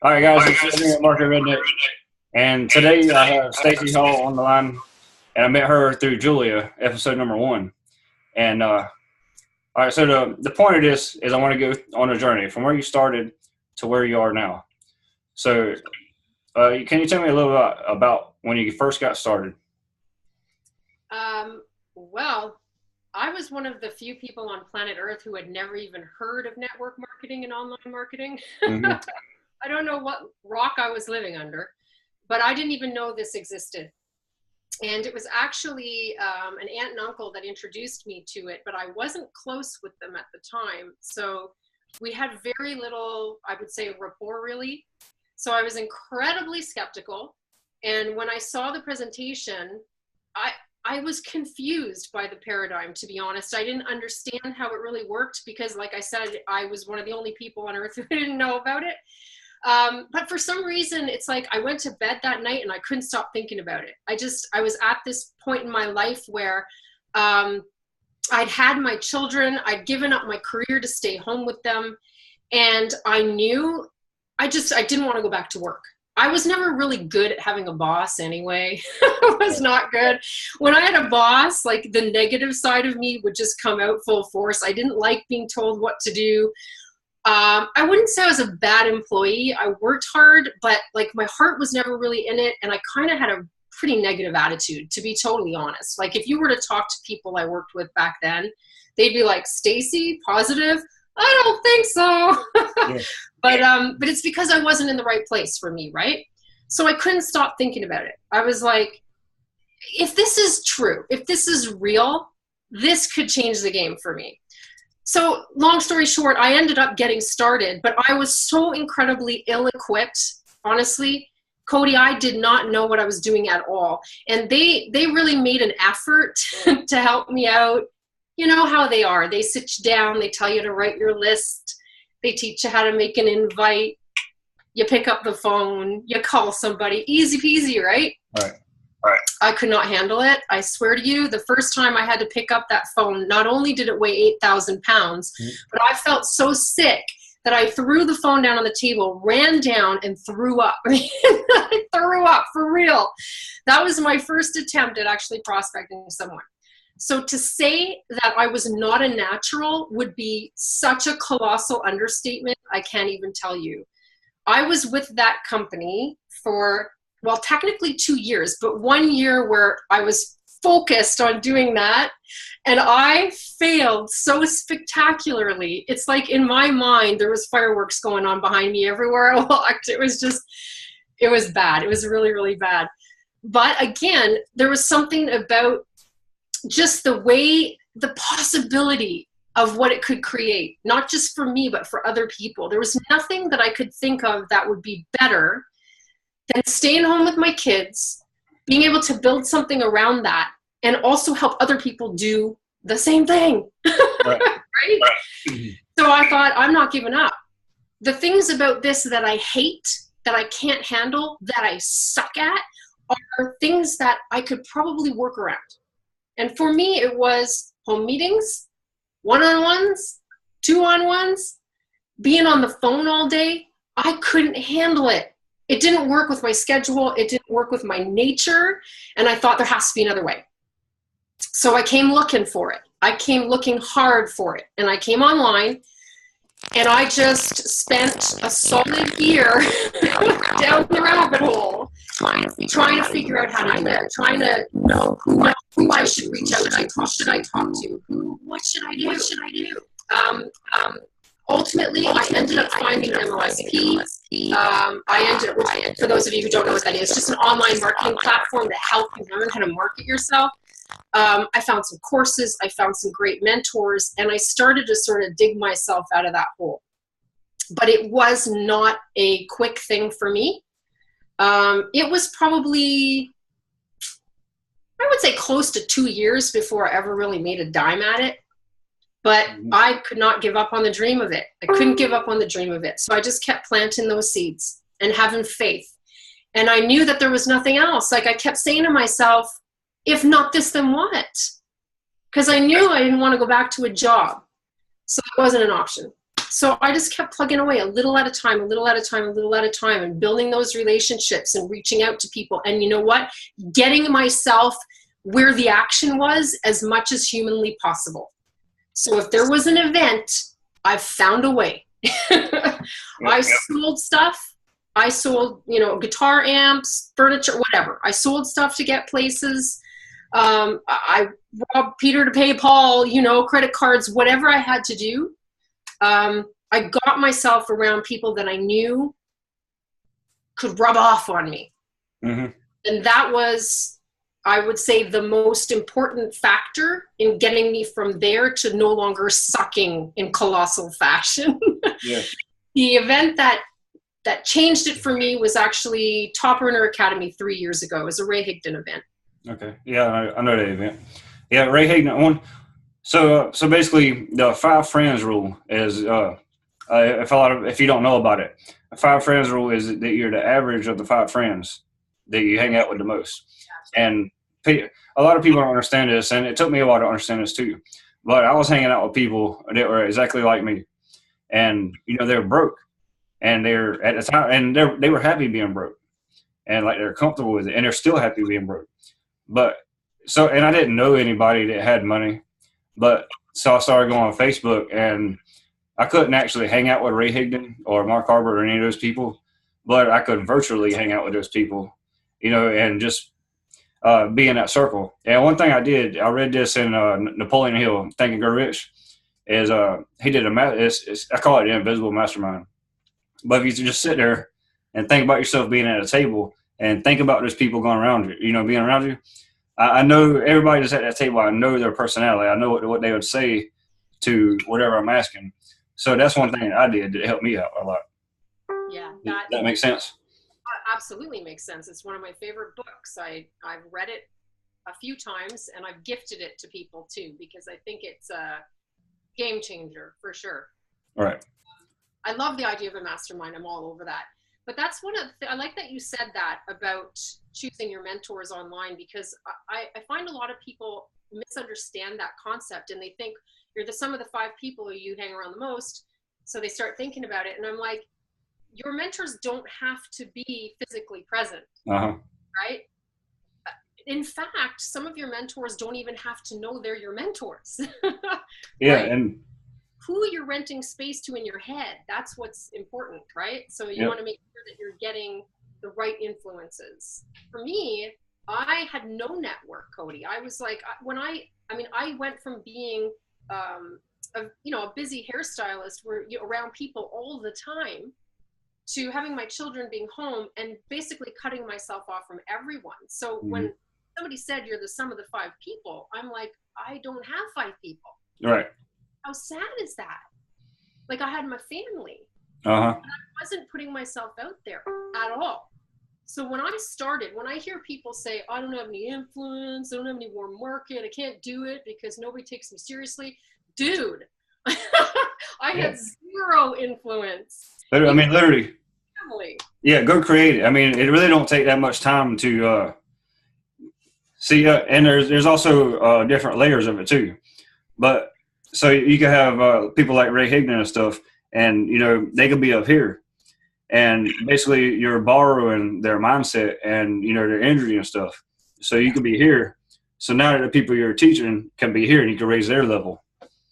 All right, guys, it's me, Market Redneck, and today I have Staci Hall on the line, and I met her through Julia, episode number 1. And all right, so the point of this is I want to go on a journey from where you started to where you are now. So, can you tell me a little bit about when you first got started? Well, I was one of the few people on planet Earth who had never even heard of network marketing and online marketing. Mm-hmm. I don't know what rock I was living under, but I didn't even know this existed. And it was actually an aunt and uncle that introduced me to it, but I wasn't close with them at the time. So we had very little, I would say, rapport really. So I was incredibly skeptical. And when I saw the presentation, I was confused by the paradigm, to be honest. I didn't understand how it really worked because, like I said, I was one of the only people on earth who didn't know about it. But for some reason, it's like I went to bed that night and I couldn't stop thinking about it. I was at this point in my life where I'd had my children, I'd given up my career to stay home with them. And I knew I didn't want to go back to work. I was never really good at having a boss anyway. I was not good. When I had a boss, like the negative side of me would just come out full force. I didn't like being told what to do. I wouldn't say I was a bad employee. I worked hard, but like my heart was never really in it. And I kind of had a pretty negative attitude, to be totally honest. Like if you were to talk to people I worked with back then, they'd be like, Staci, positive? I don't think so. Yeah. But it's because I wasn't in the right place for me, right? So I couldn't stop thinking about it. I was like, if this is true, if this is real, this could change the game for me. So long story short, I ended up getting started, but I was so incredibly ill-equipped, honestly. Cody, I did not know what I was doing at all. And they really made an effort to help me out. You know how they are. They sit you down, they tell you to write your list, they teach you how to make an invite, you pick up the phone, you call somebody, easy peasy, right? Right. I could not handle it. I swear to you, the first time I had to pick up that phone, not only did it weigh 8,000 pounds, but I felt so sick that I threw the phone down on the table, ran down, and threw up. I threw up, for real. That was my first attempt at actually prospecting someone. So to say that I was not a natural would be such a colossal understatement. I can't even tell you. I was with that company for, well, technically 2 years, but 1 year where I was focused on doing that. And I failed so spectacularly. It's like in my mind, there was fireworks going on behind me everywhere I walked. It was bad. It was really, really bad. But again, there was something about just the possibility of what it could create, not just for me, but for other people. There was nothing that I could think of that would be better than staying home with my kids, being able to build something around that, and also help other people do the same thing. Right? Mm-hmm. So I thought, I'm not giving up. The things about this that I hate, that I can't handle, that I suck at, are things that I could probably work around. And for me, it was home meetings, one-on-ones, two-on-ones, being on the phone all day. I couldn't handle it. It didn't work with my schedule. It didn't work with my nature. And I thought there has to be another way. So I came looking for it. I came looking hard for it. And I came online and I just spent a solid year down the rabbit hole trying to figure out how to do it, trying to know who I should reach out to, who should I talk to, what should I do? Ultimately, I ended up finding MLSP. For those of you who don't know what that is, it's just an online marketing platform to help you learn how to market yourself. I found some courses, I found some great mentors, and I started to sort of dig myself out of that hole. But it was not a quick thing for me. It was probably, I would say, close to 2 years before I ever really made a dime at it. But I could not give up on the dream of it. I couldn't give up on the dream of it. So I just kept planting those seeds and having faith. And I knew that there was nothing else. Like I kept saying to myself, if not this, then what? Because I knew I didn't want to go back to a job. So it wasn't an option. So I just kept plugging away a little at a time, a little at a time, a little at a time, and building those relationships and reaching out to people. And you know what? Getting myself where the action was as much as humanly possible. So if there was an event, I found a way. I sold stuff. I sold, guitar amps, furniture, whatever. I sold stuff to get places. I robbed Peter to pay Paul, credit cards, whatever I had to do. I got myself around people that I knew could rub off on me. Mm-hmm. And that was, I would say, the most important factor in getting me from there to no longer sucking in colossal fashion. Yeah. The event that changed it for me was actually Top Earner Academy 3 years ago. It was a Ray Higdon event. Okay. Yeah, I know that event. Yeah, Ray Higdon one. So basically, the 5 friends rule is if you don't know about it, the 5 friends rule is that you're the average of the 5 friends that you hang out with the most. And a lot of people don't understand this, and it took me a while to understand this too. But I was hanging out with people that were exactly like me, and they were broke, and they're at the time, and they were happy being broke, and like they're comfortable with it, and they're still happy being broke. But and I didn't know anybody that had money. But so I started going on Facebook, and I couldn't actually hang out with Ray Higdon or Mark Harbert or any of those people, but I could virtually hang out with those people, and just be in that circle. And one thing I did, I read this in Napoleon Hill, Think and Grow Rich, is he did I call it the invisible mastermind. But if you just sit there and think about yourself being at a table and think about those people going around you, being around you, I know everybody that's at that table. I know their personality. I know what they would say to whatever I'm asking. So that's one thing I did that helped me out a lot. Yeah, that makes sense. Absolutely makes sense. It's one of my favorite books. I've read it a few times, and I've gifted it to people too, because I think it's a game changer for sure. All right. I love the idea of a mastermind. I'm all over that. But that's one of I like that you said that about choosing your mentors online, because I find a lot of people misunderstand that concept, and they think you're the sum of the 5 people you hang around the most. So they start thinking about it, and I'm like, your mentors don't have to be physically present, right? In fact, some of your mentors don't even have to know they're your mentors. Yeah, right? and who you're renting space to in your head, that's what's important, right? So you want to make sure that you're getting the right influences. For me, I had no network, Cody. I was like, I went from being a busy hairstylist where you're around people all the time, to having my children being home and basically cutting myself off from everyone. So when somebody said you're the sum of the 5 people, I'm like, I don't have 5 people. Right. How sad is that? Like, I had my family. Uh-huh. And I wasn't putting myself out there at all. So when I hear people say, I don't have any influence, I don't have any warm market, I can't do it because nobody takes me seriously. Dude, I had 0 influence. Literally. Family. Yeah, go create it. It really don't take that much time to see. And there's also different layers of it too. But so you can have people like Ray Higdon and stuff, and they could be up here, and basically you're borrowing their mindset and their energy and stuff. So you could be here. So now that the people you're teaching can be here, and you can raise their level.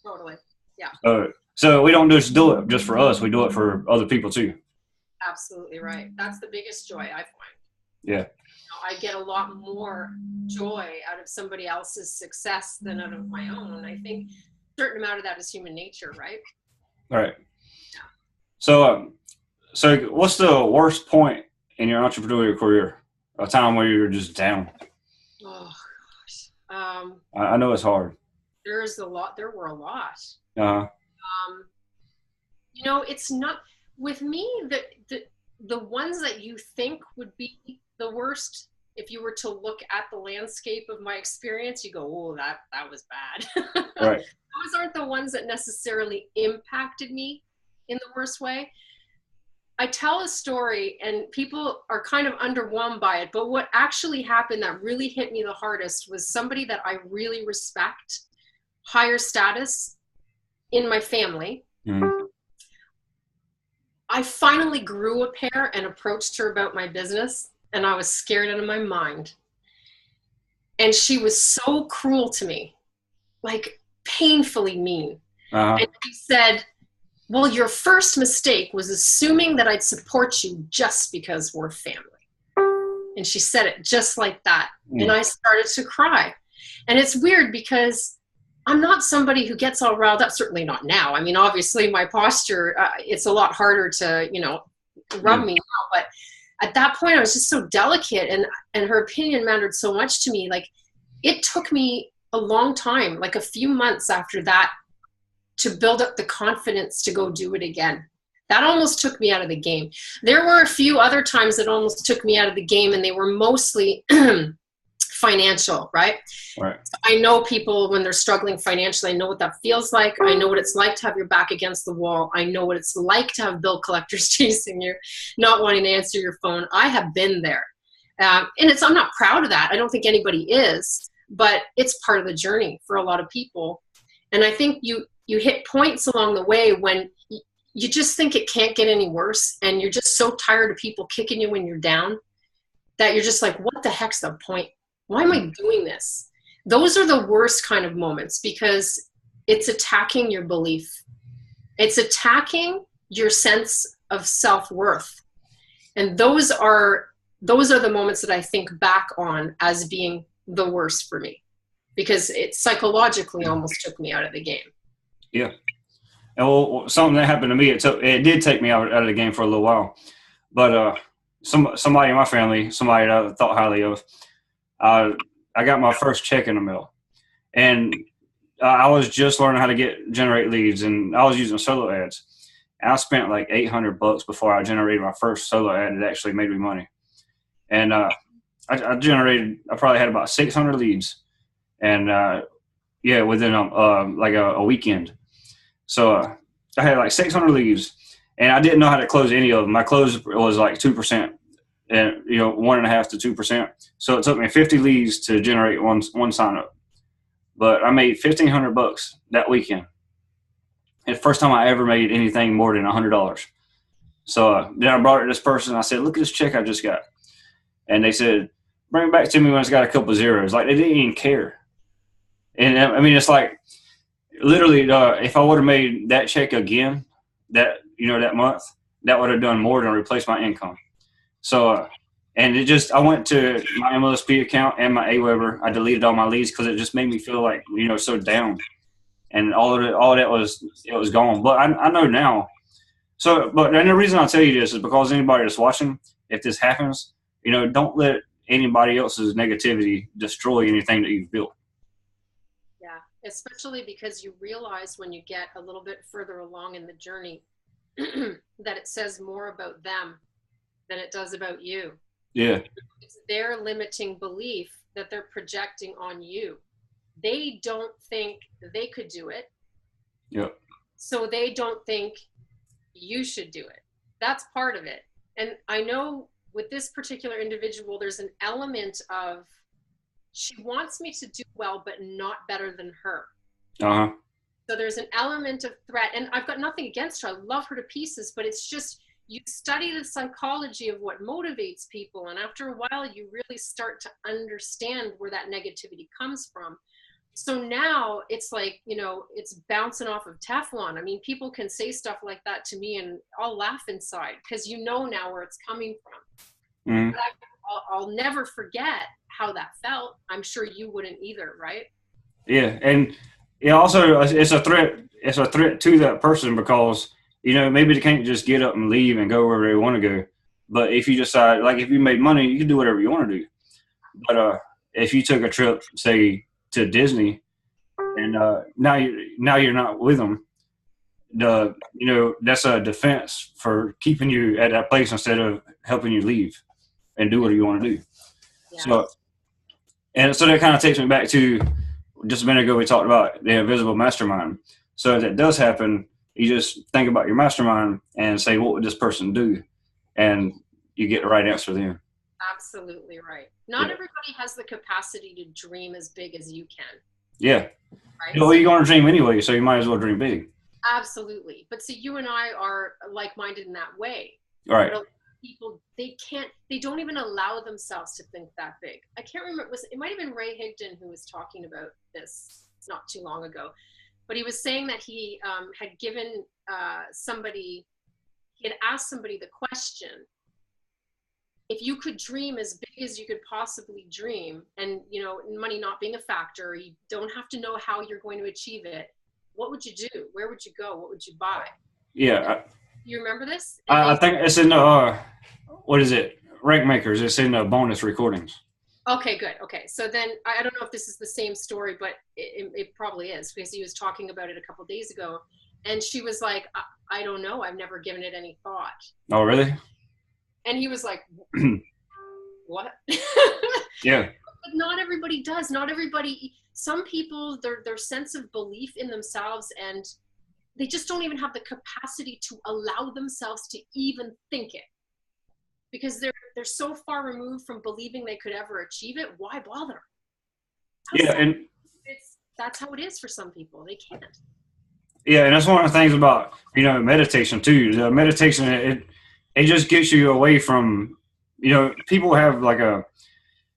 Totally. Yeah. So we don't just do it just for us. We do it for other people too. Absolutely right. That's the biggest joy I find. Yeah. I get a lot more joy out of somebody else's success than out of my own. And I think a certain amount of that is human nature, right? All right. Yeah. So what's the worst point in your entrepreneurial career? A time where you're just down? Oh, gosh. I know it's hard. There were a lot. Uh-huh. It's not, with me, the ones that you think would be the worst, if you were to look at the landscape of my experience, you go, oh, that was bad. Right. Those aren't the ones that necessarily impacted me in the worst way. I tell a story and people are kind of underwhelmed by it, but what actually happened that really hit me the hardest was somebody that I really respect, higher status in my family. I finally grew a pair and approached her about my business, and I was scared out of my mind. And she was so cruel to me, like painfully mean. And she said, well, your first mistake was assuming that I'd support you just because we're family. And she said it just like that. And I started to cry. And it's weird because I'm not somebody who gets all riled up, certainly not now. I mean, obviously my posture, it's a lot harder to, rub me now. But at that point I was just so delicate, and her opinion mattered so much to me. Like, it took me a long time, like a few months after that, to build up the confidence to go do it again. That almost took me out of the game. There were a few other times that almost took me out of the game, and they were mostly financial, right? Right. So I know people when they're struggling financially. I know what that feels like. I know what it's like to have your back against the wall. I know what it's like to have bill collectors chasing you, not wanting to answer your phone. I have been there. And I'm not proud of that. I don't think anybody is, but it's part of the journey for a lot of people. And I think you hit points along the way when you just think it can't get any worse, and you're just so tired of people kicking you when you're down that you're just like, what the heck's the point? Why am I doing this? Those are the worst kind of moments, because it's attacking your belief. It's attacking your sense of self-worth. And those are the moments that I think back on as being the worst for me, because it psychologically almost took me out of the game. Yeah. And well, something that happened to me, it did take me out of the game for a little while. But somebody in my family, somebody that I thought highly of, I got my first check in the mail. And I was just learning how to generate leads, and I was using solo ads. And I spent like $800 before I generated my first solo ad that actually made me money. And I probably had about 600 leads. And within a weekend. So I had like 600 leads, and I didn't know how to close any of them. My close was like 2%, and 1.5% to 2%. So it took me 50 leads to generate one sign up. But I made $1,500 that weekend. And the first time I ever made anything more than $100. So then I brought it to this person. I said, "Look at this check I just got," and they said, "Bring it back to me when it's got a couple zeros." Like, they didn't even care. And I mean, it's like, literally, if I would have made that check again, that month, that would have done more than replace my income. So, and I went to my MLSP account and my AWeber. I deleted all my leads because it just made me feel like, so down. And all that was gone. But I know now. So, and the reason I tell you this is because anybody that's watching, if this happens, don't let anybody else's negativity destroy anything that you've built. Especially because you realize when you get a little bit further along in the journey that it says more about them than it does about you. Yeah. It's their limiting belief that they're projecting on you. They don't think they could do it. Yep. So they don't think you should do it. That's part of it. And I know with this particular individual, there's an element of, she wants me to do well, but not better than her. Uh-huh. So there's an element of threat, and I've got nothing against her. I love her to pieces, but it's just, you study the psychology of what motivates people, and after a while, you really start to understand where that negativity comes from. So now it's like, it's bouncing off of Teflon. I mean, people can say stuff like that to me, and I'll laugh inside because now where it's coming from. Mm-hmm. But I'll never forget how that felt. I'm sure you wouldn't either, right? Yeah, and also it's a threat. It's a threat to that person because maybe they can't just get up and leave and go wherever they want to go. But if you decide, like, if you made money, you can do whatever you want to do. But if you took a trip, say, to Disney, and now you're not with them, that's a defense for keeping you at that place instead of helping you leave and do whatever you want to do. Yeah. So that kind of takes me back to just a minute ago, we talked about the invisible mastermind. So if that does happen, you just think about your mastermind and say, what would this person do? And you get the right answer then. Absolutely right. Not everybody has the capacity to dream as big as you can. Yeah. Right? You're going to dream anyway, so you might as well dream big. Absolutely. But see, you and I are like-minded in that way. Right. But a lot of people, they don't even allow themselves to think that big. I can't remember, it might have been Ray Higdon who was talking about this not too long ago, but he was saying that he had given he had asked somebody the question, if you could dream as big as you could possibly dream, and money not being a factor, you don't have to know how you're going to achieve it, what would you do? Where would you go? What would you buy? Yeah. You remember this? I think it's in the, what is it? Rank Makers. It's in the bonus recordings. Okay, good. Okay. So then I don't know if this is the same story, but it probably is, because he was talking about it a couple of days ago. And she was like, I don't know. I've never given it any thought. Oh, really? And he was like, what? Yeah. But not everybody does. Not everybody. Some people, their sense of belief in themselves, and they just don't even have the capacity to allow themselves to even think it, because they're so far removed from believing they could ever achieve it. Why bother? And that's how it is for some people. They can't. Yeah, and that's one of the things about meditation too. The meditation, it just gets you away from, people have like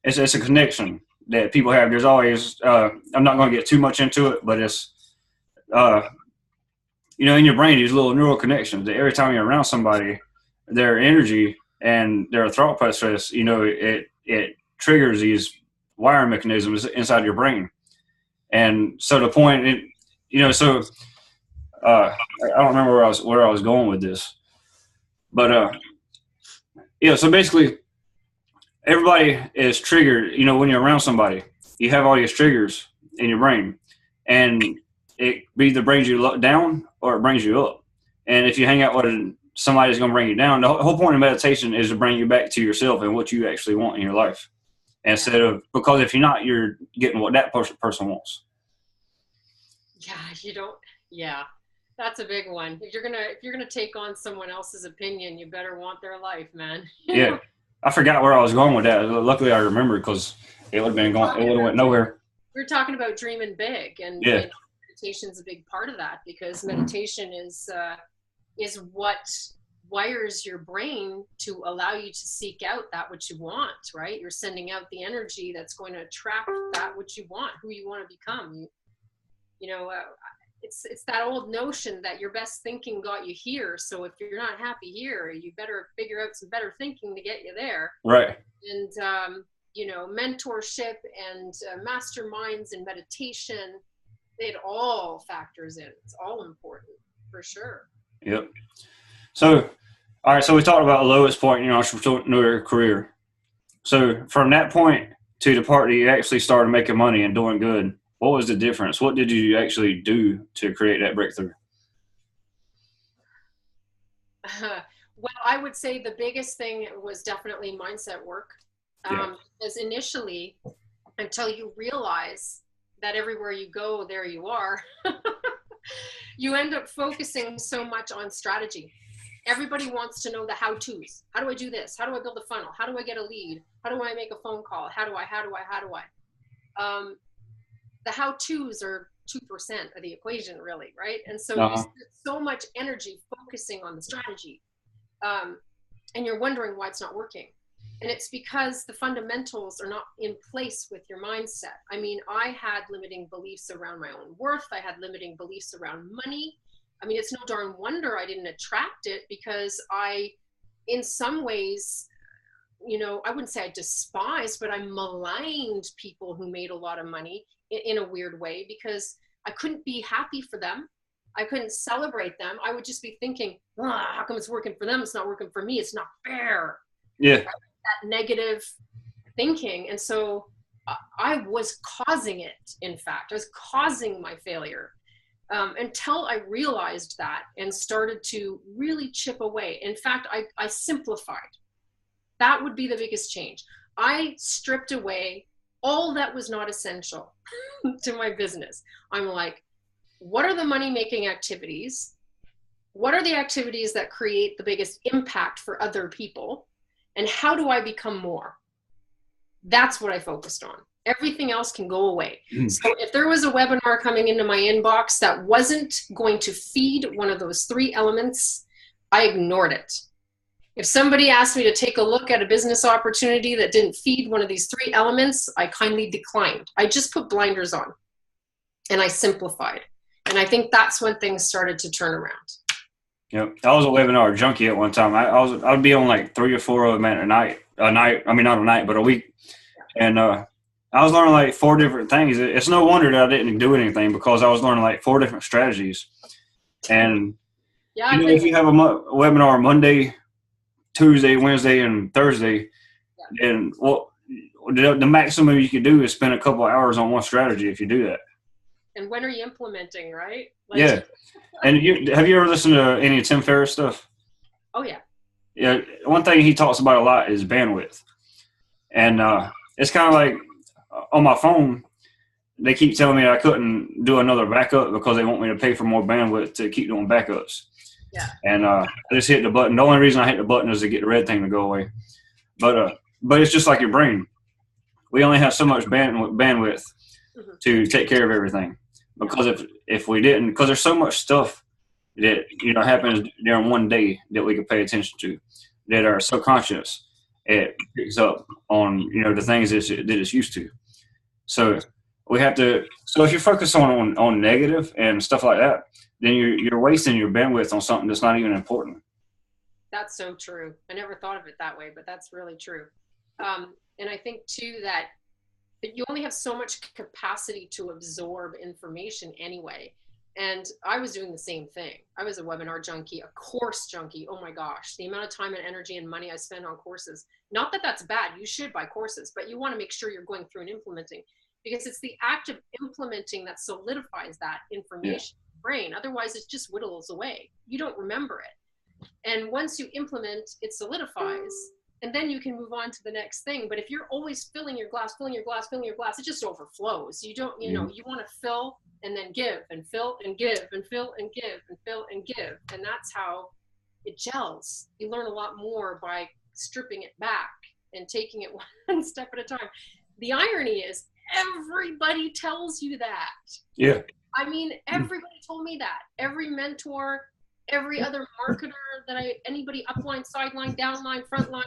it's a connection that people have. There's always, I'm not going to get too much into it, but it's, in your brain, these little neural connections that every time you're around somebody, their energy and their thought process, it triggers these wiring mechanisms inside your brain. And so the point, I don't remember where I was going with this, but so basically everybody is triggered. When you're around somebody, you have all these triggers in your brain, and it either brings you down or it brings you up. And if you hang out with somebody that's going to bring you down, the whole point of meditation is to bring you back to yourself and what you actually want in your life, instead of, because if you're not, you're getting what that person wants. Yeah, that's a big one. If you're gonna take on someone else's opinion, you better want their life, man. Yeah, I forgot where I was going with that. Luckily, I remembered, because it would have been gone. It would have went nowhere. We're talking about dreaming big, and meditation's a big part of that, because meditation is what wires your brain to allow you to seek out that which you want. Right? You're sending out the energy that's going to attract that which you want, who you want to become. It's that old notion that your best thinking got you here. So if you're not happy here, you better figure out some better thinking to get you there. Right. And, mentorship and masterminds and meditation, it all factors in. It's all important, for sure. Yep. So, all right. So we talked about the lowest point in your career. So from that point to the part that you actually started making money and doing good, what was the difference? What did you actually do to create that breakthrough? Well, I would say the biggest thing was definitely mindset work. Because initially, until you realize that everywhere you go, there you are, you end up focusing so much on strategy. Everybody wants to know the how-tos. How do I do this? How do I build a funnel? How do I get a lead? How do I make a phone call? How do I? The how-tos are 2% of the equation, really, right? And so you spend so much energy focusing on the strategy, and you're wondering why it's not working. And it's because the fundamentals are not in place with your mindset. I mean, I had limiting beliefs around my own worth. I had limiting beliefs around money. I mean, it's no darn wonder I didn't attract it, because I, in some ways, I wouldn't say I despised, but I maligned people who made a lot of money in a weird way, because I couldn't be happy for them. I couldn't celebrate them. I would just be thinking, how come it's working for them? It's not working for me. It's not fair. Yeah. That negative thinking. And so I was causing it. In fact, I was causing my failure, until I realized that and started to really chip away. In fact, I simplified. That would be the biggest change. I stripped away all that was not essential to my business. I'm like, what are the money-making activities? What are the activities that create the biggest impact for other people? And how do I become more? That's what I focused on. Everything else can go away. So if there was a webinar coming into my inbox that wasn't going to feed one of those 3 elements, I ignored it. If somebody asked me to take a look at a business opportunity that didn't feed one of these 3 elements, I kindly declined. I just put blinders on and I simplified. And I think that's when things started to turn around. Yep. I was a webinar junkie at one time. I'd be on like 3 or 4 of them at a night. I mean, not a night, but a week. And I was learning like 4 different things. It's no wonder that I didn't do anything, because I was learning like 4 different strategies. And yeah, you know, if you have a webinar Monday, Tuesday, Wednesday, and Thursday, then the maximum you can do is spend a couple of hours on one strategy if you do that. And when are you implementing, right? Like, yeah. And have you ever listened to any Tim Ferriss stuff? Oh, yeah. Yeah. One thing he talks about a lot is bandwidth. And it's kind of like on my phone, they keep telling me I couldn't do another backup because they want me to pay for more bandwidth to keep doing backups. Yeah. And I just hit the button. The only reason I hit the button is to get the red thing to go away. But it's just like your brain. We only have so much bandwidth to take care of everything. Because if we didn't, because there's so much stuff that, you know, happens during one day that we could pay attention to, that our subconscious, it picks up on, you know, the things that it's used to. So we have to. So if you focus on negative and stuff like that, then you're wasting your bandwidth on something that's not even important. That's so true. I never thought of it that way, but that's really true. And I think too that you only have so much capacity to absorb information anyway. And I was doing the same thing. I was a webinar junkie, a course junkie. Oh my gosh, the amount of time and energy and money I spend on courses. Not that that's bad. You should buy courses, but you want to make sure you're going through and implementing, because it's the act of implementing that solidifies that information in your brain. Otherwise, it just whittles away. You don't remember it. And once you implement, it solidifies. And then you can move on to the next thing. But if you're always filling your glass, it just overflows. You don't, you know, you want to fill and then give and fill and give and fill and give and fill and give. And that's how it gels. You learn a lot more by stripping it back and taking it one step at a time. The irony is everybody tells you that. Yeah. I mean, everybody told me that. Every mentor, every other marketer that anybody upline, sideline, downline, frontline,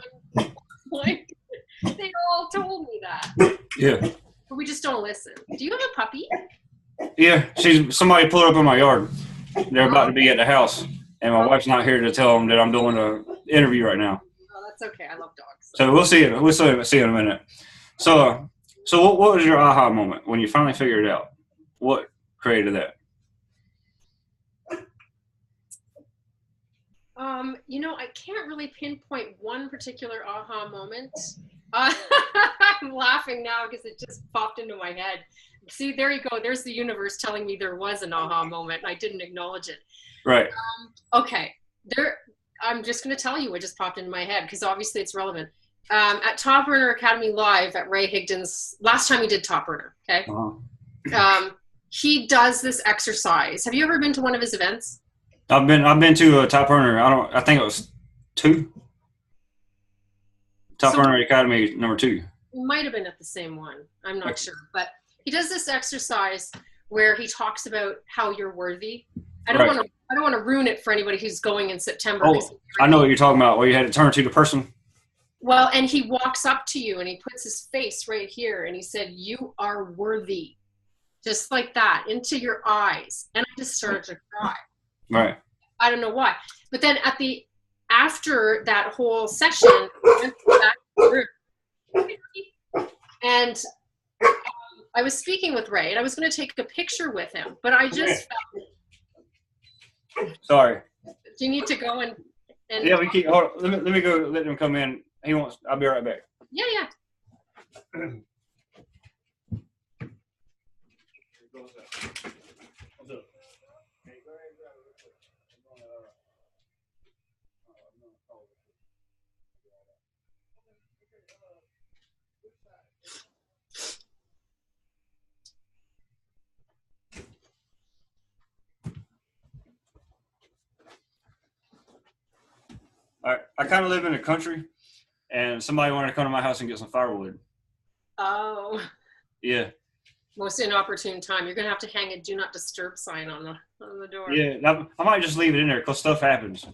like, they all told me that. Yeah. But we just don't listen. Do you have a puppy? Yeah, somebody pulled up in my yard. They're about to be at the house, and my wife's not here to tell them that I'm doing an interview right now. Oh, that's okay. I love dogs. So we'll see it. We'll see in a minute. So what was your aha moment when you finally figured it out? What created that? You know, I can't really pinpoint one particular aha moment. I'm laughing now because it just popped into my head. See, there you go. There's the universe telling me there was an aha moment. I didn't acknowledge it. Right. Okay. I'm just going to tell you what just popped into my head because obviously it's relevant. At Top Earner Academy Live at Ray Higdon's, last time he did Top Earner, okay? He does this exercise. Have you ever been to one of his events? I've been to a Top Earner. I think it was 2. Top Earner Academy number 2. We might have been at the same one. I'm not sure, but he does this exercise where he talks about how you're worthy. I don't want to ruin it for anybody who's going in September. Oh, I know what you're talking about. Where you had to turn to the person. Well, and he walks up to you and he puts his face right here and he said, "You are worthy," just like that, into your eyes. And I just started to cry. Right. I don't know why. But then after that whole session, I went back to the room. And I was speaking with Ray, and I was going to take a picture with him, but I just felt. Sorry. Do you need to go and yeah, we keep. Hold on. Let me go. Let him come in. I'll be right back. Yeah. I kind of live in the country, and somebody wanted to come to my house and get some firewood. Oh. Yeah. Most inopportune time. You're going to have to hang a do not disturb sign on the door. Yeah, I might just leave it in there because stuff happens,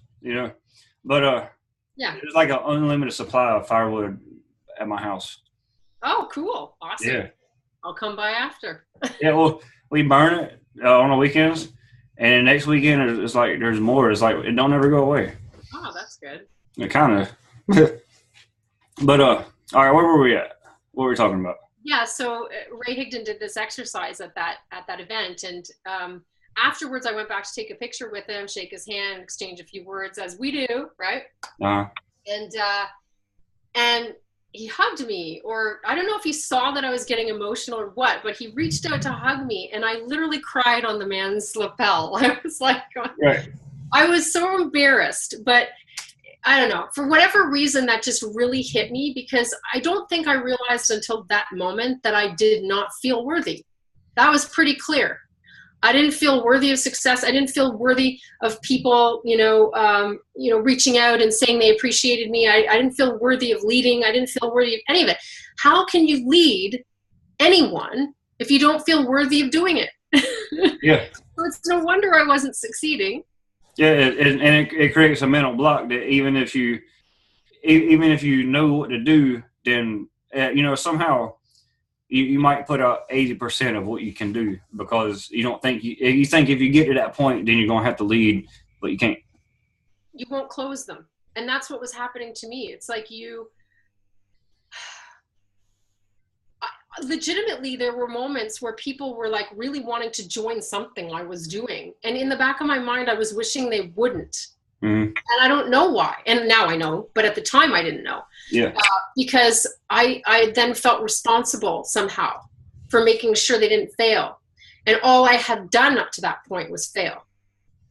But yeah, there's like an unlimited supply of firewood at my house. Oh, cool. Awesome. Yeah. I'll come by after. Yeah, well, we burn it on the weekends, and next weekend it's like there's more. It's like it don't ever go away. Oh, that's good. It kind of. But all right, where were we at? What were we talking about? Yeah, so Ray Higdon did this exercise at that event, and afterwards I went back to take a picture with him, shake his hand, exchange a few words as we do, right? And he hugged me, or I don't know if he saw that I was getting emotional or what, but he reached out to hug me, and I literally cried on the man's lapel. I was like, right. I was so embarrassed, but I don't know, for whatever reason, that just really hit me, because I don't think I realized until that moment that I did not feel worthy. That was pretty clear. I didn't feel worthy of success. I didn't feel worthy of people, reaching out and saying they appreciated me. I didn't feel worthy of leading. I didn't feel worthy of any of it. How can you lead anyone if you don't feel worthy of doing it? Yeah. So it's no wonder I wasn't succeeding. Yeah, and it creates a mental block that even if you know what to do, then somehow you might put out 80% of what you can do, because you don't think you think if you get to that point, then you're gonna have to lead, but you can't. You won't close them, and that's what was happening to me. It's like legitimately, there were moments where people were like really wanting to join something I was doing, and in the back of my mind I was wishing they wouldn't. And I don't know why, and now I know, but at the time I didn't know. Because I then felt responsible somehow for making sure they didn't fail, and all I had done up to that point was fail.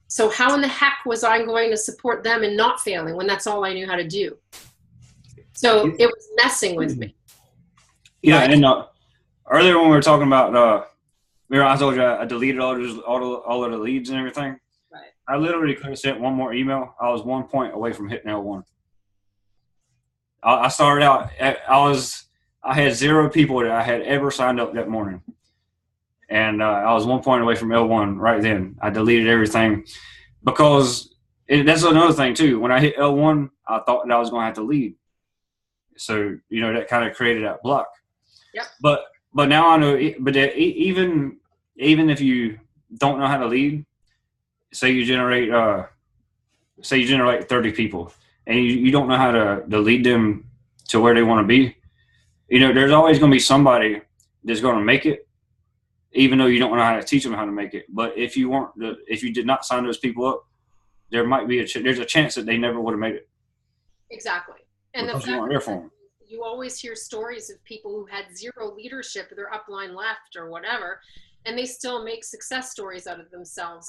So how in the heck was I going to support them in not failing when that's all I knew how to do? So it was messing with me. Yeah, right? And earlier when we were talking about, remember I told you I deleted all of the leads and everything? Right. I literally could have sent one more email. I was 1 point away from hitting L1. I started out, I had 0 people that I had ever signed up that morning. And I was 1 point away from L1 right then. I deleted everything because that's another thing too. When I hit L1, I thought that I was going to have to lead. So, that kind of created that block. Yep. But now I know, but even if you don't know how to lead, say you generate 30 people and you don't know how to lead them to where they want to be, there's always going to be somebody that's going to make it, even though you don't know how to teach them how to make it. But if you did not sign those people up, there might be there's a chance that they never would have made it. Exactly. And because you weren't there for them. You always hear stories of people who had 0 leadership, their upline left or whatever, and they still make success stories out of themselves.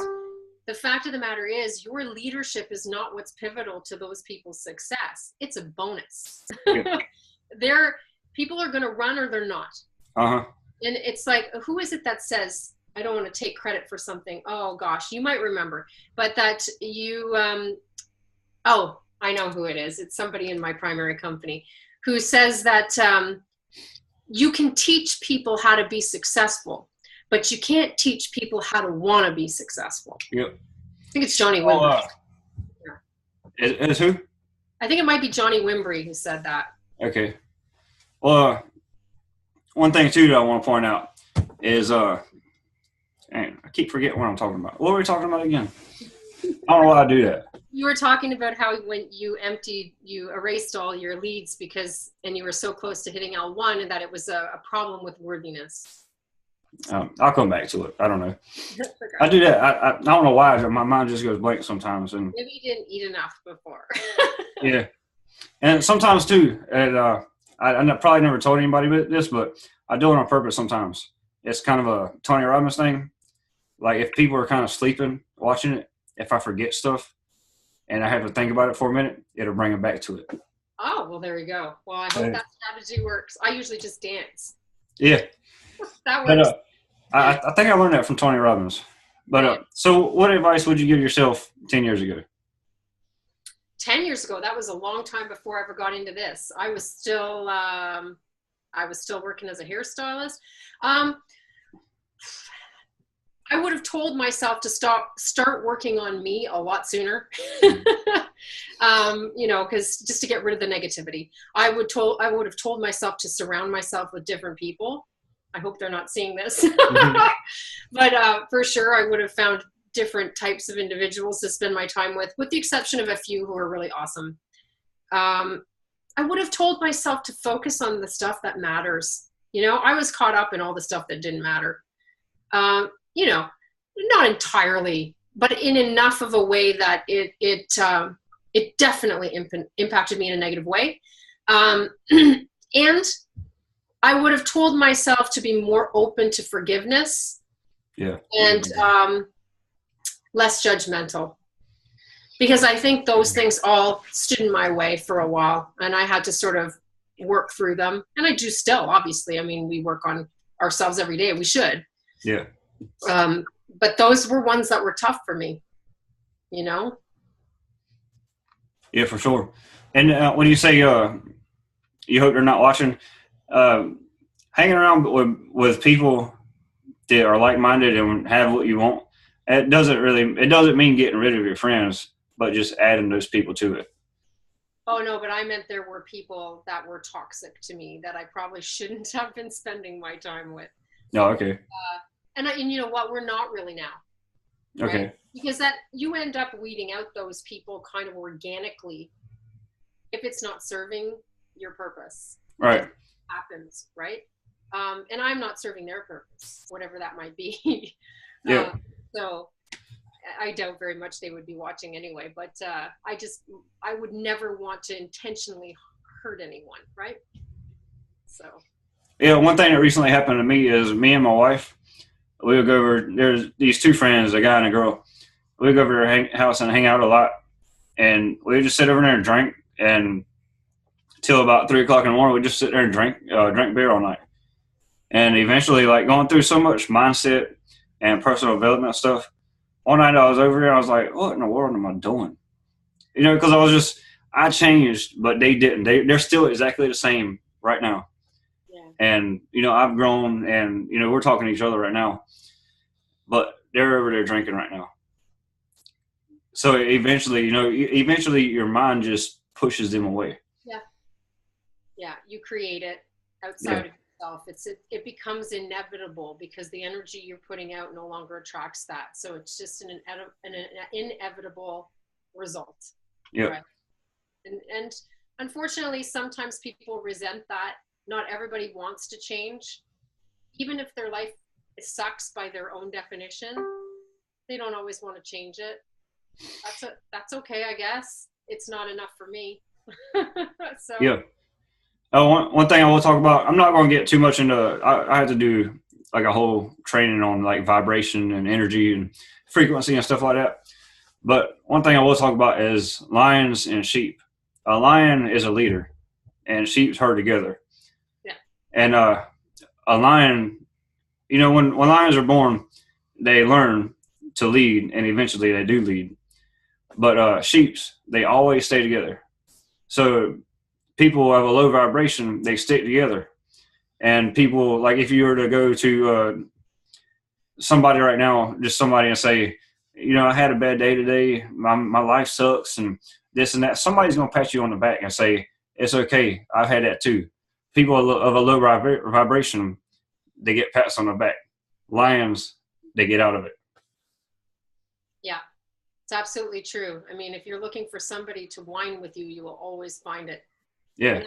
The fact of the matter is, your leadership is not what's pivotal to those people's success. It's a bonus. Yeah. People are going to run or they're not. And it's like, who is it that says, I don't want to take credit for something. Oh gosh, you might remember, but that you, I know who it is. It's somebody in my primary company who says that you can teach people how to be successful, but you can't teach people how to want to be successful. Yep. I think it's Johnny Wimbrey. Is who? I think it might be Johnny Wimbrey who said that. Okay. Well, one thing too that I want to point out is, and I keep forgetting what I'm talking about. What were we talking about again? I don't know why I do that. You were talking about how when you erased all your leads and you were so close to hitting L1 and that it was a problem with worthiness. I'll come back to it. I don't know. I do that. I don't know why. My mind just goes blank sometimes. And maybe you didn't eat enough before. Yeah. And sometimes too, and I probably never told anybody this, but I do it on purpose sometimes. It's kind of a Tony Robbins thing. Like if people are kind of sleeping, watching it, if I forget stuff and I have to think about it for a minute, it'll bring them back to it. Oh, well, there you go. Well, I hope that strategy works. I usually just dance. Yeah. That works. But, I think I learned that from Tony Robbins. But so what advice would you give yourself 10 years ago? 10 years ago, that was a long time before I ever got into this. I was still, I I was still working as a hairstylist. I would have told myself to start working on me a lot sooner. You know, because just to get rid of the negativity. I would have told myself to surround myself with different people. I hope they're not seeing this. But for sure, I would have found different types of individuals to spend my time with the exception of a few who are really awesome. I would have told myself to focus on the stuff that matters. You know, I was caught up in all the stuff that didn't matter. You know, not entirely, but in enough of a way that it definitely impacted me in a negative way. And I would have told myself to be more open to forgiveness. Yeah. And less judgmental. Because I think those things all stood in my way for a while, and I had to sort of work through them. And I do still, obviously. I mean, we work on ourselves every day. We should. Yeah. But those were ones that were tough for me, you know? Yeah, for sure. And when you say you hope they're not watching, hanging around with people that are like-minded and have what you want, it doesn't mean getting rid of your friends, but just adding those people to it. Oh, no, but I meant there were people that were toxic to me that I probably shouldn't have been spending my time with. Oh, okay. And you know what? We're not really now. Right? Okay. Because that you end up weeding out those people kind of organically if it's not serving your purpose. Right. It happens, right? And I'm not serving their purpose, whatever that might be. Yeah. So I doubt very much they would be watching anyway, but I would never want to intentionally hurt anyone, right? So. Yeah, one thing that recently happened to me is me and my wife, we would go over, there's these two friends, a guy and a girl. We would go over to their house and hang out a lot. And we would just sit over there and drink. And till about 3 o'clock in the morning, we'd just sit there and drink beer all night. And eventually, like, going through so much mindset and personal development stuff, one night I was over there, I was like, what in the world am I doing? You know, because I changed, but they didn't. They're still exactly the same right now. Yeah. And, you know, I've grown and, you know, we're talking to each other right now, but they're over there drinking right now. So eventually, you know, your mind just pushes them away. Yeah. Yeah. You create it outside of yourself. It becomes inevitable because the energy you're putting out no longer attracts that. So it's just an inevitable result. Yeah. Right? And unfortunately, sometimes people resent that. Not everybody wants to change. Even if their life sucks by their own definition, they don't always want to change it. That's okay, I guess. It's not enough for me. So. Yeah. One thing I will talk about, I'm not going to get too much into, I had to do like a whole training on like vibration and energy and frequency and stuff like that. But one thing I will talk about is lions and sheep. A lion is a leader and sheep's herd together. Yeah. And a lion, you know, when lions are born, they learn to lead and eventually they do lead. But sheeps, they always stay together. So people who have a low vibration, they stick together. And people, like if you were to go to somebody right now, just somebody and say, you know, I had a bad day today, my life sucks and this and that, somebody's going to pat you on the back and say, it's okay, I've had that too. People of a low vibration, they get pats on the back. Lions, they get out of it. Yeah, it's absolutely true. I mean, if you're looking for somebody to whine with you, you will always find it. Yeah.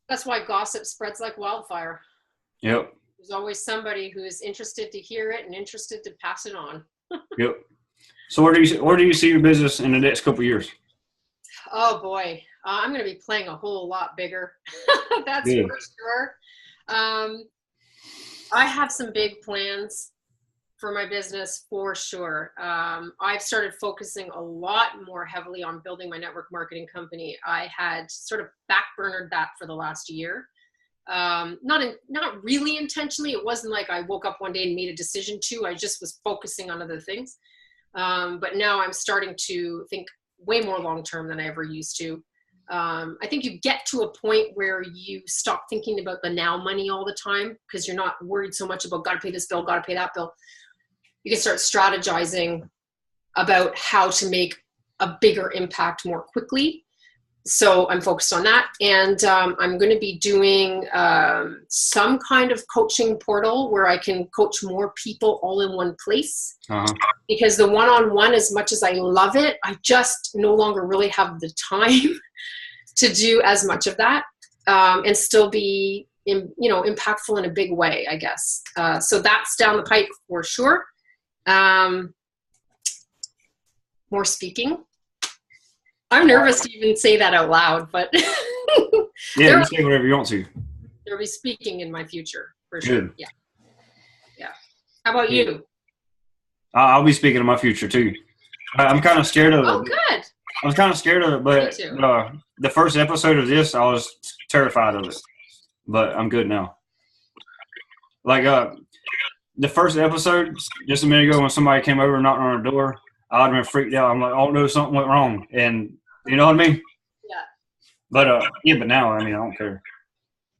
That's why gossip spreads like wildfire. Yep. There's always somebody who is interested to hear it and interested to pass it on. Yep. So where do you see your business in the next couple of years? Oh boy, I'm going to be playing a whole lot bigger. That's Good. for sure. I have some big plans for my business for sure. I've started focusing a lot more heavily on building my network marketing company. I had sort of backburnered that for the last year. Not really intentionally. It wasn't like I woke up one day and made a decision to. I just was focusing on other things. But now I'm starting to think way more long-term than I ever used to. I think you get to a point where you stop thinking about the now money all the time because you're not worried so much about got to pay this bill, got to pay that bill. You can start strategizing about how to make a bigger impact more quickly. So I'm focused on that. And I'm going to be doing some kind of coaching portal where I can coach more people all in one place. Because the one-on-one, as much as I love it, I just no longer really have the time to do as much of that and still be impactful in a big way, I guess. So that's down the pipe for sure. More speaking. I'm nervous to even say that out loud, but yeah, you say whatever you want to. There'll be speaking in my future for sure. Good. Yeah. How about you? I'll be speaking in my future too. I'm kind of scared of it. Oh, good. I was kind of scared of it, but Me too. The first episode of this, I was terrified of it. But I'm good now. Like the first episode, just a minute ago, when somebody came over and knocked on our door, I would have been freaked out. I'm like, oh no, something went wrong, and you know what I mean? Yeah. But but now, I mean, I don't care.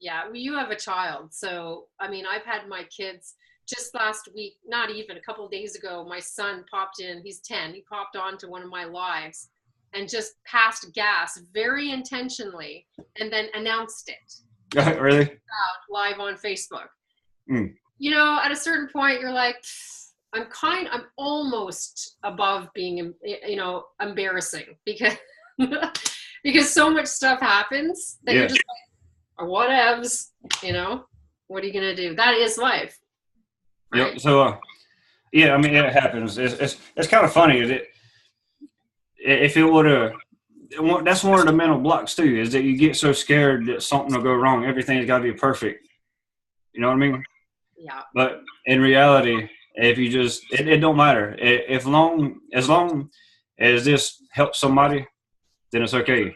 Yeah, well, you have a child, so I mean, I've had my kids. Just last week, not even a couple of days ago, my son popped in. He's 10. He popped on to one of my lives and just passed gas very intentionally and then announced it. Really? Live on Facebook. Mm. You know, at a certain point, you're like, I'm almost above being, embarrassing because because so much stuff happens that you're just like, whatevs, what are you going to do? That is life. Right? Yep. So, I mean, it happens. It's kind of funny. If it would have, that's one of the mental blocks too. Is that you get so scared that something will go wrong. Everything's got to be perfect. You know what I mean? Yeah. But in reality, if you just, it don't matter. As long as this helps somebody, then it's okay.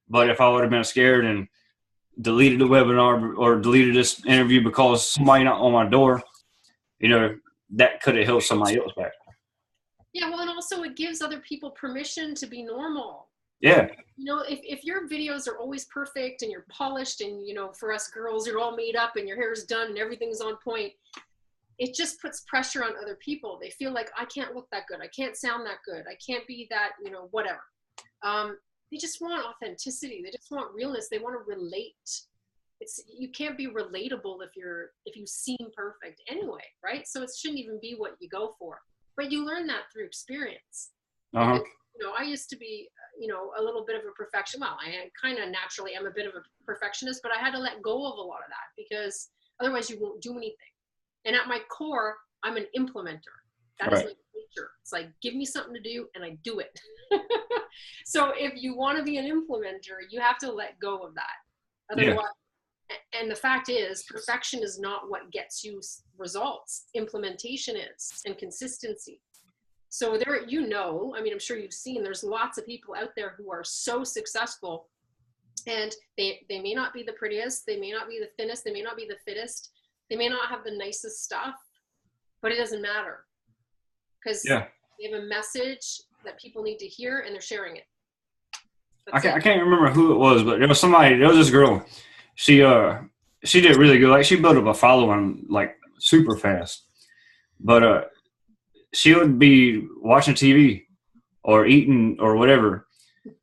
But if I would have been scared and deleted the webinar or deleted this interview because somebody knocked on my door, that could have held somebody else back. Yeah, well, and also it gives other people permission to be normal. Yeah. If your videos are always perfect and you're polished and, for us girls, you're all made up and your hair is done and everything's on point, it just puts pressure on other people. They feel like, I can't look that good. I can't sound that good. I can't be that, whatever. They just want authenticity. They just want realness. They want to relate. You can't be relatable if you seem perfect anyway, right? So it shouldn't even be what you go for. But you learn that through experience. Because, I used to be, a little bit of a perfectionist. Well, I kind of naturally am a bit of a perfectionist, but I had to let go of a lot of that because otherwise you won't do anything. And at my core, I'm an implementer. That is my nature. It's like, give me something to do and I do it. So if you want to be an implementer, you have to let go of that. Otherwise, and the fact is, perfection is not what gets you results. Implementation is, and consistency. So there, I mean, I'm sure you've seen, there's lots of people out there who are so successful, and they may not be the prettiest, they may not be the thinnest, they may not be the fittest, they may not have the nicest stuff, but it doesn't matter because they have a message that people need to hear, and they're sharing it. I can't remember who it was, but there was this girl. She did really good. Like, she built up a following like super fast. But she would be watching TV or eating or whatever,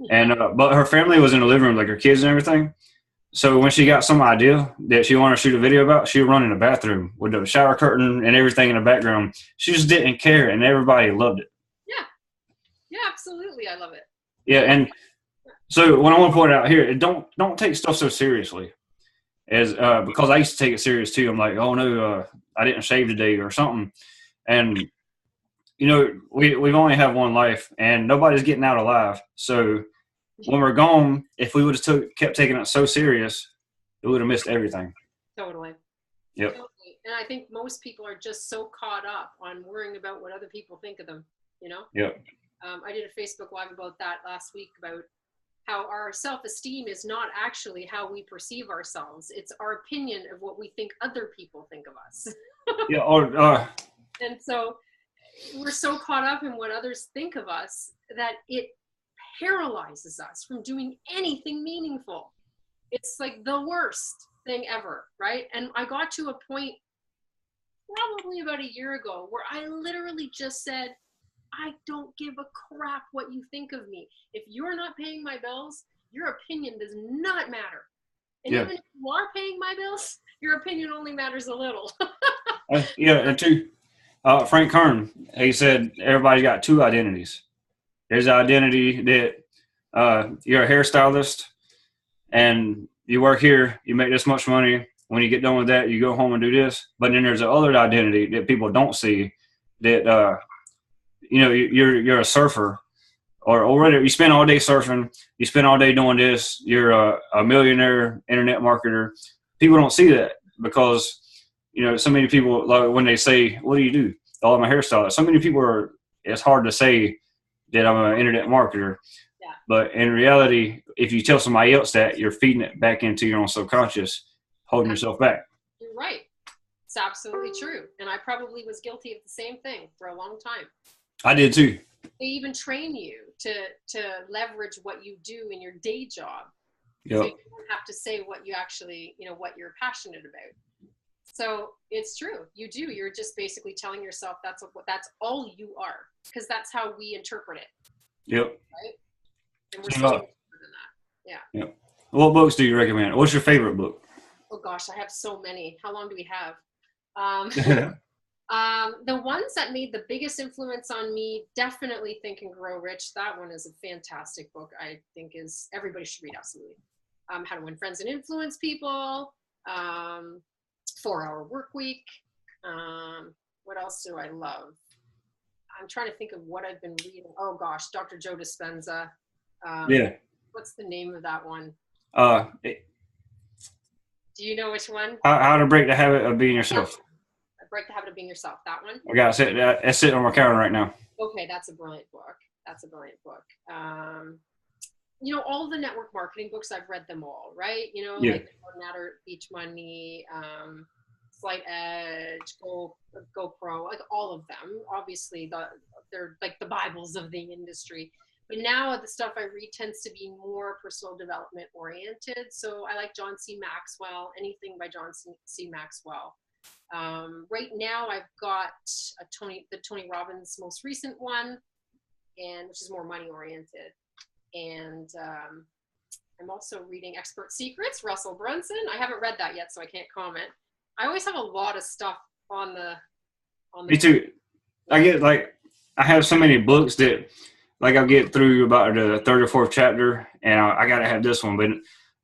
and but her family was in the living room, like her kids and everything. So when she got some idea that she wanted to shoot a video about, she would run in the bathroom with the shower curtain and everything in the background. She just didn't care, and everybody loved it. Yeah, absolutely, I love it. Yeah, and so what I want to point out here, don't take stuff so seriously. Because I used to take it serious too. I'm like, oh no, I didn't shave today or something. And we only have one life, and nobody's getting out alive. So when we're gone, if we would have kept taking it so serious, we would have missed everything. Totally. Yep. Totally. And I think most people are just so caught up on worrying about what other people think of them. Yep. I did a Facebook Live about that last week, about how our self-esteem is not actually how we perceive ourselves. It's our opinion of what we think other people think of us. Yeah. And so we're so caught up in what others think of us that it paralyzes us from doing anything meaningful. It's like the worst thing ever, right? And I got to a point probably about a year ago where I literally just said, I don't give a crap what you think of me. If you're not paying my bills, your opinion does not matter. And even if you are paying my bills, your opinion only matters a little. And too, Frank Kern, he said everybody's got two identities. There's the identity that you're a hairstylist and you work here, you make this much money. When you get done with that, you go home and do this. But then there's the other identity that people don't see, that you're a surfer, or whatever. You spend all day surfing, you spend all day doing this. You're a millionaire internet marketer. People don't see that because so many people, like when they say, "What do you do?" "Oh, I'm a hairstylist." So many people it's hard to say that I'm an internet marketer. Yeah. But in reality, if you tell somebody else that, you're feeding it back into your own subconscious, holding yourself back. You're right. It's absolutely true. And I probably was guilty of the same thing for a long time. I did too. They even train you to leverage what you do in your day job. Yep. So you don't have to say what you actually, what you're passionate about. So it's true. You do. You're just basically telling yourself that's all you are, because that's how we interpret it. Yep. Right? And we're so much more than that. Yeah. Yep. What books do you recommend? What's your favorite book? Oh gosh, I have so many. How long do we have? The ones that made the biggest influence on me, definitely Think and Grow Rich. That one is a fantastic book. I think everybody should read, absolutely. How to Win Friends and Influence People. 4-Hour Work Week. What else do I love? I'm trying to think of what I've been reading. Oh gosh, Dr. Joe Dispenza. What's the name of that one? Do you know which one? How to Break the Habit of Being Yourself. Break the Habit of Being Yourself. That one. I got it. That's sitting on my counter right now. Okay, that's a brilliant book. All the network marketing books, I've read them all, right? Like Natter, Beach Money, Slight Edge, GoPro, like all of them. Obviously, they're like the Bibles of the industry. But now the stuff I read tends to be more personal development oriented. So I like John C. Maxwell, anything by John C. Maxwell. Right now I've got the Tony Robbins most recent one, and which is more money oriented. And I'm also reading Expert Secrets, Russell Brunson. I haven't read that yet, so I can't comment. I always have a lot of stuff on the Me too. I have so many books that I'll get through about the third or fourth chapter, and I got to have this one. But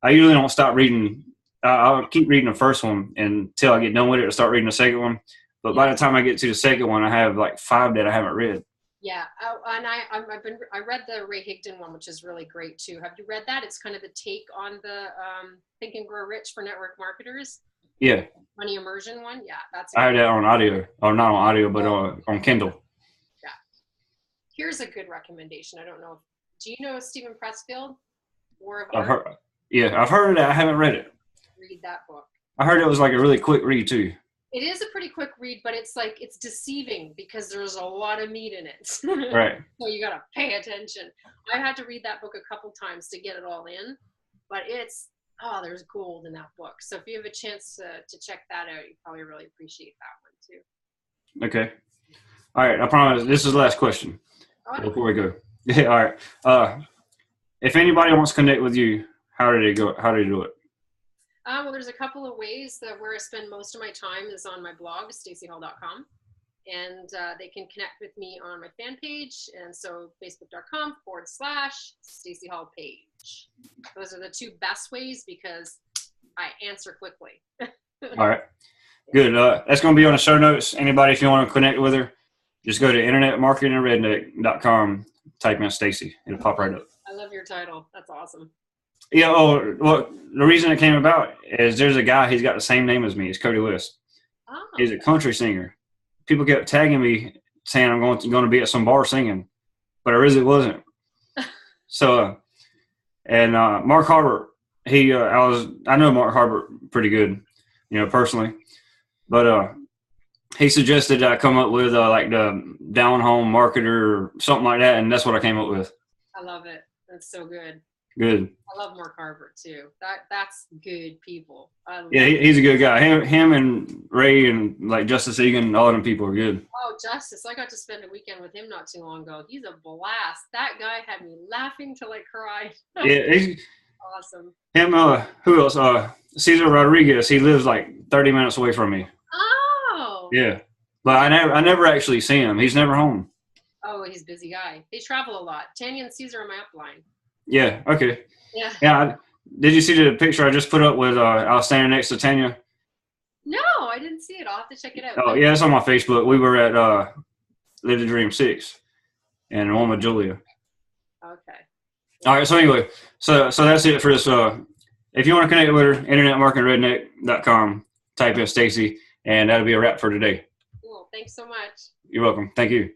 I usually don't stop reading. I'll keep reading the first one until I get done with it, or start reading the second one. But by the time I get to the second one, I have like 5 that I haven't read. Yeah, and I read the Ray Higdon one, which is really great too. Have you read that? It's kind of the take on the Think and Grow Rich for network marketers. Yeah. Money immersion one. Yeah, I had that on audio, or not on audio, but on Kindle. Yeah. Here's a good recommendation. I don't know. Do you know Stephen Pressfield? War of Art? I've heard of that. I haven't read it. Read that book. I heard it was like a really quick read too. It is a pretty quick read, but it's deceiving because there's a lot of meat in it. Right. So you got to pay attention. I had to read that book a couple times to get it all in, but there's gold in that book. So if you have a chance to check that out, you probably really appreciate that one too. Okay. All right. I promise this is the last question before we go. Yeah. All right. If anybody wants to connect with you, how do they go? How do they do it? Well, there's a couple of ways that where I spend most of my time is on my blog, stacihall.com. And they can connect with me on my fan page. And so facebook.com/Staci Hall page. Those are the two best ways because I answer quickly. All right. Good. That's going to be on the show notes. Anybody, if you want to connect with her, just go to internetmarketingredneck.com, type in Staci. It'll pop right up. I love your title. That's awesome. Yeah. Oh, well, the reason it came about is there's a guy, he's got the same name as me. It's Cody West. Oh. He's a country singer. People kept tagging me saying I'm going to be at some bar singing, but I really wasn't. So, and Mark Harbert, I know Mark Harbert pretty good, personally, but he suggested I come up with like the down home marketer or something like that, and that's what I came up with. I love it. That's so good. Good. I love Mark Harvard too. That's good people. Yeah, he's a good guy. Him and Ray and like Justice Egan, all of them people are good. Oh, Justice! I got to spend a weekend with him not too long ago. He's a blast. That guy had me laughing till I cried. Yeah, he's awesome. him. Who else? Cesar Rodriguez. He lives like 30 minutes away from me. Oh. Yeah, but I never actually see him. He's never home. Oh, he's a busy guy. They travel a lot. Tanya and Caesar are my upline. Yeah. Okay. Yeah. Yeah. Did you see the picture I just put up with? I was standing next to Tanya. No, I didn't see it. I'll have to check it out. Oh yeah, it's on my Facebook. We were at Live the Dream 6, and one with Julia. Okay. All right. So anyway, so that's it for this. If you want to connect with her, internetmarketingredneck.com. Type in Staci, and that'll be a wrap for today. Cool. Thanks so much. You're welcome. Thank you.